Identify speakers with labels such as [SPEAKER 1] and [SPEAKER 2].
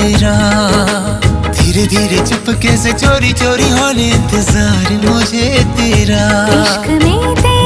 [SPEAKER 1] तेरा, धीरे धीरे चुपके से चोरी चोरी होने इंतजार मुझे तेरा।
[SPEAKER 2] इश्क में